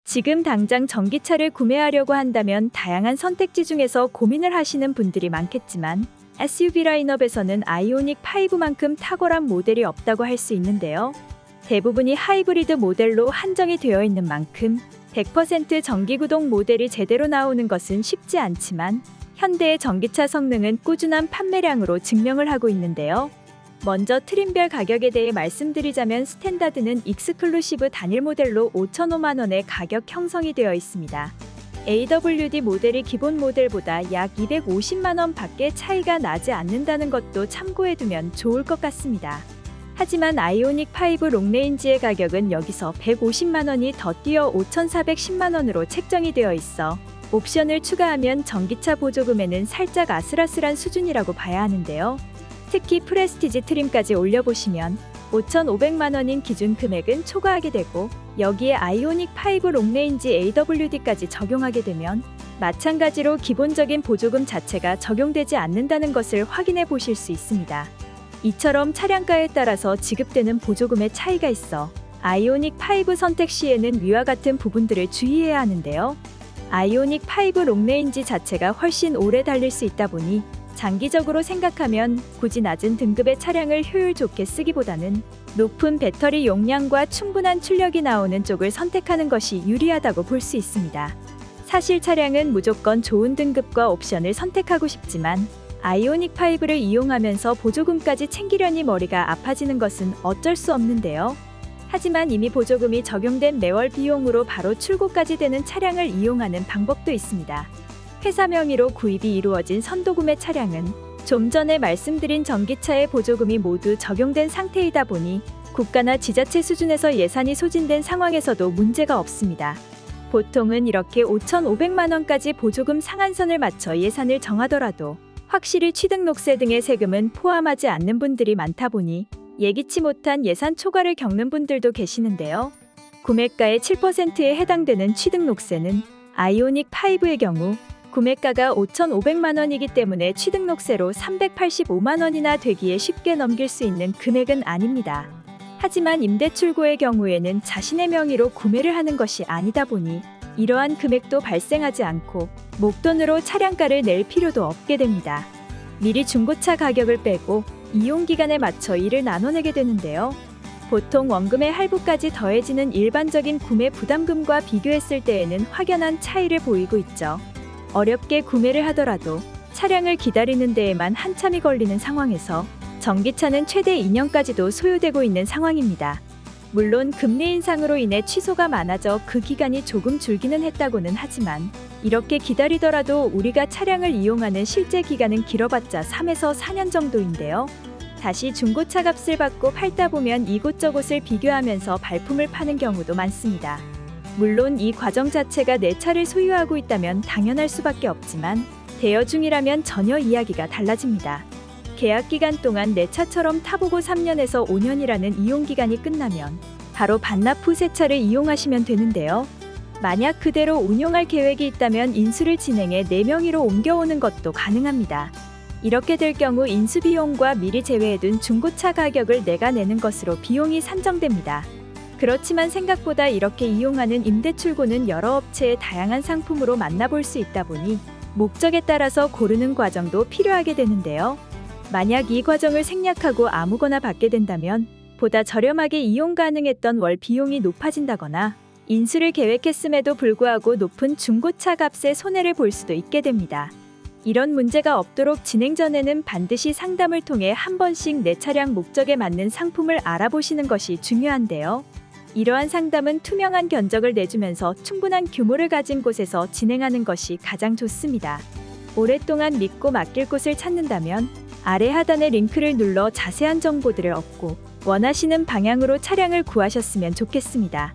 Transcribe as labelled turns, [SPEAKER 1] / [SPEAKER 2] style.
[SPEAKER 1] 지금 당장 전기차를 구매하려고 한다면 다양한 선택지 중에서 고민을 하시는 분들이 많겠지만 SUV 라인업에서는 아이오닉 5만큼 탁월한 모델이 없다고 할 수 있는데요. 대부분이 하이브리드 모델로 한정이 되어 있는 만큼 100% 전기구동 모델이 제대로 나오는 것은 쉽지 않지만 현대의 전기차 성능은 꾸준한 판매량으로 증명을 하고 있는데요. 먼저 트림별 가격에 대해 말씀드리자면 스탠다드는 익스클루시브 단일 모델로 5,005만 원에 가격 형성이 되어 있습니다. AWD 모델이 기본 모델보다 약 250만 원 밖에 차이가 나지 않는다는 것도 참고해두면 좋을 것 같습니다. 하지만 아이오닉 5 롱레인지의 가격은 여기서 150만 원이 더 뛰어 5,410만 원으로 책정이 되어 있어 옵션을 추가하면 전기차 보조금에는 살짝 아슬아슬한 수준이라고 봐야 하는데요. 특히 프레스티지 트림까지 올려보시면 5,500만 원인 기준 금액은 초과하게 되고 여기에 아이오닉 5 롱레인지 AWD까지 적용하게 되면 마찬가지로 기본적인 보조금 자체가 적용되지 않는다는 것을 확인해 보실 수 있습니다. 이처럼 차량가에 따라서 지급되는 보조금의 차이가 있어 아이오닉 5 선택 시에는 위와 같은 부분들을 주의해야 하는데요. 아이오닉 5 롱레인지 자체가 훨씬 오래 달릴 수 있다 보니 장기적으로 생각하면 굳이 낮은 등급의 차량을 효율 좋게 쓰기보다는 높은 배터리 용량과 충분한 출력이 나오는 쪽을 선택하는 것이 유리하다고 볼 수 있습니다. 사실 차량은 무조건 좋은 등급과 옵션을 선택하고 싶지만 아이오닉 5를 이용하면서 보조금까지 챙기려니 머리가 아파지는 것은 어쩔 수 없는데요. 하지만 이미 보조금이 적용된 매월 비용으로 바로 출고까지 되는 차량을 이용하는 방법도 있습니다. 회사 명의로 구입이 이루어진 선도구매 차량은 좀 전에 말씀드린 전기차의 보조금이 모두 적용된 상태이다 보니 국가나 지자체 수준에서 예산이 소진된 상황에서도 문제가 없습니다. 보통은 이렇게 5,500만 원까지 보조금 상한선을 맞춰 예산을 정하더라도 확실히 취등록세 등의 세금은 포함하지 않는 분들이 많다 보니 예기치 못한 예산 초과를 겪는 분들도 계시는데요. 구매가의 7%에 해당되는 취등록세는 아이오닉 5의 경우 구매가가 5,500만 원이기 때문에 취등록세로 385만 원이나 되기에 쉽게 넘길 수 있는 금액은 아닙니다. 하지만 임대출고의 경우에는 자신의 명의로 구매를 하는 것이 아니다 보니 이러한 금액도 발생하지 않고 목돈으로 차량가를 낼 필요도 없게 됩니다. 미리 중고차 가격을 빼고 이용기간에 맞춰 이를 나눠내게 되는데요. 보통 원금의 할부까지 더해지는 일반적인 구매 부담금과 비교했을 때에는 확연한 차이를 보이고 있죠. 어렵게 구매를 하더라도 차량을 기다리는 데에만 한참이 걸리는 상황에서 전기차는 최대 2년까지도 소요되고 있는 상황입니다. 물론 금리 인상으로 인해 취소가 많아져 그 기간이 조금 줄기는 했다고는 하지만 이렇게 기다리더라도 우리가 차량을 이용하는 실제 기간은 길어봤자 3에서 4년 정도인데요. 다시 중고차 값을 받고 팔다 보면 이곳저곳을 비교하면서 발품을 파는 경우도 많습니다. 물론 이 과정 자체가 내 차를 소유하고 있다면 당연할 수밖에 없지만 대여 중이라면 전혀 이야기가 달라집니다. 계약 기간 동안 내 차처럼 타보고 3년에서 5년이라는 이용 기간이 끝나면 바로 반납 후 새 차를 이용하시면 되는데요. 만약 그대로 운용할 계획이 있다면 인수를 진행해 내 명의로 옮겨오는 것도 가능합니다. 이렇게 될 경우 인수 비용과 미리 제외해둔 중고차 가격을 내가 내는 것으로 비용이 산정됩니다. 그렇지만 생각보다 이렇게 이용하는 임대출고는 여러 업체의 다양한 상품으로 만나볼 수 있다 보니 목적에 따라서 고르는 과정도 필요하게 되는데요. 만약 이 과정을 생략하고 아무거나 받게 된다면 보다 저렴하게 이용 가능했던 월 비용이 높아진다거나 인수를 계획했음에도 불구하고 높은 중고차 값에 손해를 볼 수도 있게 됩니다. 이런 문제가 없도록 진행 전에는 반드시 상담을 통해 한 번씩 내 차량 목적에 맞는 상품을 알아보시는 것이 중요한데요. 이러한 상담은 투명한 견적을 내주면서 충분한 규모를 가진 곳에서 진행하는 것이 가장 좋습니다. 오랫동안 믿고 맡길 곳을 찾는다면 아래 하단의 링크를 눌러 자세한 정보들을 얻고 원하시는 방향으로 차량을 구하셨으면 좋겠습니다.